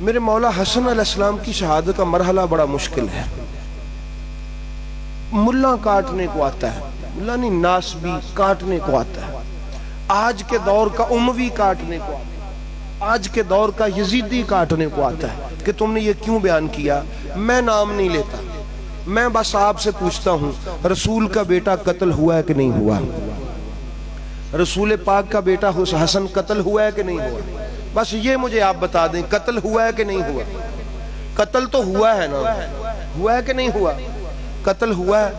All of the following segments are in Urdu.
میرے مولا حسن علیہ السلام کی شہادت کا مرحلہ بڑا مشکل ہے. ملا کاٹنے کو آتا ہے, ملا نہیں ناسبی کاٹنے کو آتا ہے, آج کے دور کا اموی کاٹنے کو آتا ہے, آج کے دور کا یزیدی کاٹنے کو آتا ہے کہ تم نے یہ کیوں بیان کیا. میں نام نہیں لیتا, میں بس آپ سے پوچھتا ہوں رسول کا بیٹا قتل ہوا ہے کہ نہیں ہوا؟ رسول پاک کا بیٹا حسن قتل ہوا ہے کہ نہیں ہوا؟ بس یہ مجھے آپ بتا دیں, قتل ہوا ہے کہ نہیں ہوا؟ قتل تو ہوا ہے نا, ہوا ہے کہ نہیں ہوا؟ قتل ہوا ہے.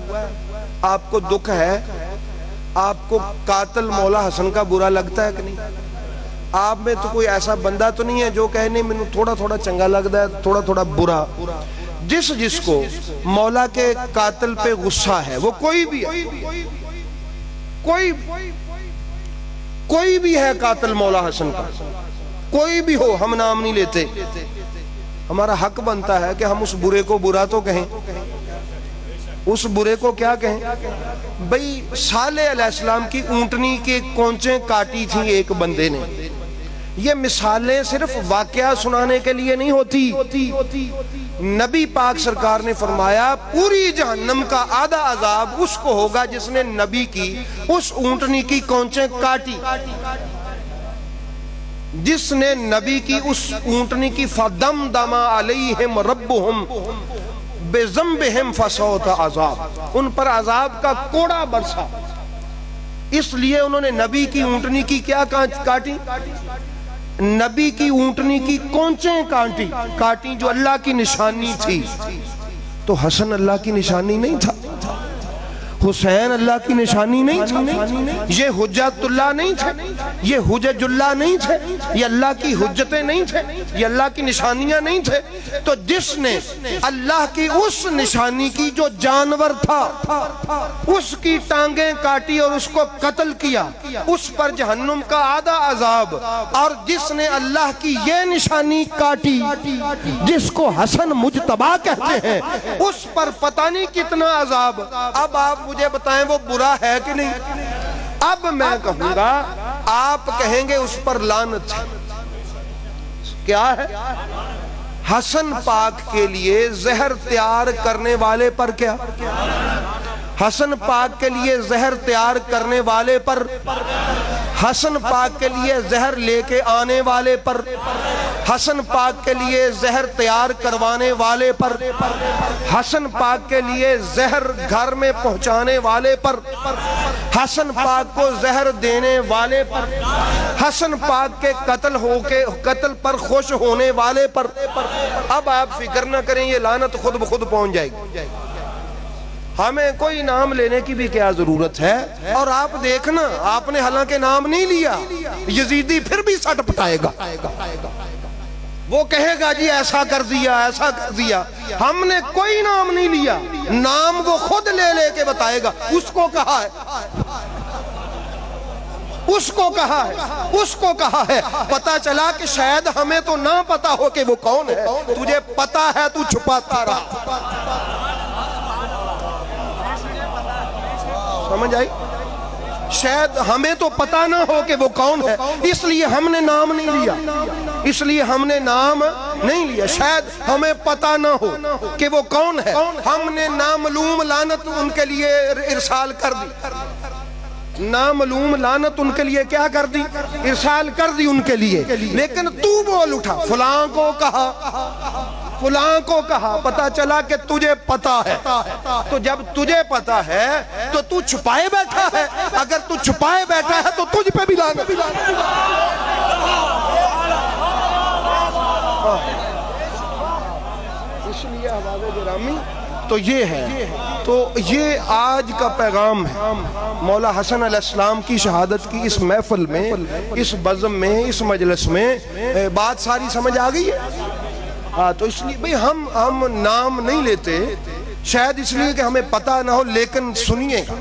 آپ کو دکھ ہے؟ آپ کو قاتل مولا حسن کا برا لگتا ہے کہ نہیں؟ آپ میں تو کوئی ایسا بندہ تو نہیں ہے جو کہنے میں تھوڑا تھوڑا چنگا لگتا ہے, تھوڑا تھوڑا برا. جس کو مولا کے قاتل پہ غصہ ہے, وہ کوئی بھی ہے, کوئی بھی ہے قاتل مولا حسن کا, کوئی بھی ہو, ہم نام نہیں لیتے. ہمارا حق بنتا ہے کہ ہم اس برے کو برا تو کہیں, اس برے کو کیا کہیں. بھئی صالح علیہ السلام کی اونٹنی کے کونچیں کاٹی تھیں ایک بندے نے. یہ مثالیں صرف واقعہ سنانے کے لیے نہیں ہوتی. نبی پاک سرکار نے فرمایا پوری جہنم کا آدھا عذاب اس کو ہوگا جس نے نبی کی اس اونٹنی کی کونچیں کاٹی, جس نے نبی کی اس اونٹنی کی فَدَمْدَمَ عَلَيْهِمْ رَبُّهُمْ بِذَنبِهِمْ فَسَوْتَ عَذَاب, ان پر عذاب کا کوڑا برسا. اس لیے انہوں نے نبی کی اونٹنی کی کیا کاٹی؟ نبی کی اونٹنی کی کونچیں کاٹی جو اللہ کی نشانی تھی. تو حسن اللہ کی نشانی نہیں تھا, حسین اللہ کی نشانی نہیں تھا, یہ حجت اللہ نہیں تھے, یہ حجج اللہ نہیں تھے, یہ اللہ کی حجتیں نہیں تھے, یہ اللہ کی نشانیاں نہیں تھے. تو جس نے اللہ کی اس نشانی کی جو جانور تھا اس کی ٹانگیں کاٹی اور اس کو قتل کیا, اس پر جہنم کا آدھا عذاب. اور جس نے اللہ کی یہ نشانی کاٹی جس کو حسن مجتبی کہتے ہیں, اس پر پتہ نہیں کتنا عذاب. اب آپ مجھے بتائیں وہ برا ہے کہ نہیں؟ اب میں کہوں گا, آپ کہیں گے اس پر لعنت ہے. کیا ہے؟ حسن پاک کے لیے زہر تیار کرنے والے پر کیا؟ حسن پاک کے لیے زہر تیار کرنے والے پر, حسن پاک کے لیے زہر لے کے آنے والے پر, حسن پاک کے لیے زہر تیار کروانے والے پر, حسن پاک کے لیے زہر گھر میں پہنچانے والے پر, حسن پاک کو زہر دینے والے پر, حسن پاک کے قتل پر خوش ہونے والے پر. اب آپ فکر نہ کریں, یہ لعنت خود بخود پہنچ جائے گی. ہمیں کوئی نام لینے کی بھی کیا ضرورت ہے. اور آپ دیکھنا, آپ نے حالانکہ نام نہیں لیا, یزیدی پھر بھی سٹ پٹائے گا, وہ کہے گا جی ایسا کر دیا ایسا کر دیا. ہم نے کوئی نام نہیں لیا, نام وہ خود لے لے کے بتائے گا. اس کو کہا ہے, اس کو کہا ہے, اس کو کہا ہے. پتا چلا کہ شاید ہمیں تو نہ پتا ہو کہ وہ کون ہے, تجھے پتا ہے تو چھپاتا رہا. سمجھ آئی؟ شاید ہمیں تو پتا نہ ہو کہ وہ کون ہے, اس لیے ہم نے نام نہیں لیا, اس لیے ہم نے نام نہیں لیا. شاید ہمیں پتا نہ ہو کہ وہ کون ہے, ہم نے نامعلوم لعنت ان کے لیے ارسال کر دی. نامعلوم لعنت ان کے لیے کیا کر دی؟ ارسال کر دی ان کے لیے. لیکن تو بول اٹھا, فلاں کو کہا, فلاں کو کہا. پتا چلا کہ تجھے پتا ہے. تو جب تجھے پتا ہے تو تو چھپائے بیٹھا ہے. اگر تو چھپائے بیٹھا ہے تو تجھ پہ بھی لعنت. اس لیے احباب گرامی تو یہ ہے, تو یہ آج کا پیغام ہے. مولا حسن علیہ السلام کی شہادت کی اس محفل میں, اس بزم میں, اس مجلس میں بات ساری سمجھ آ گئی ہے. تو اس لیے بھئی ہم نام نہیں لیتے, شاید اس لیے کہ ہمیں پتہ نہ ہو. لیکن سنیے گا,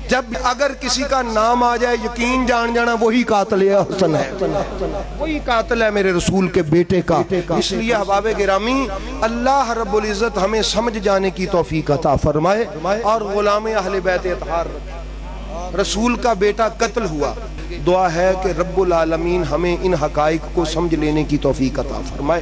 جب اگر کسی کا نام آ جائے یقین جان جانا وہی قاتل حسن ہے, وہی قاتل ہے میرے رسول کے بیٹے کا. اس لیے احباب گرامی اللہ رب العزت ہمیں سمجھ جانے کی توفیق عطا فرمائے اور غلام اہل بیت اطہار رکھے. رسول کا بیٹا قتل ہوا, دعا ہے کہ رب العالمین ہمیں ان حقائق کو سمجھ لینے کی توفیق عطا فرمائے.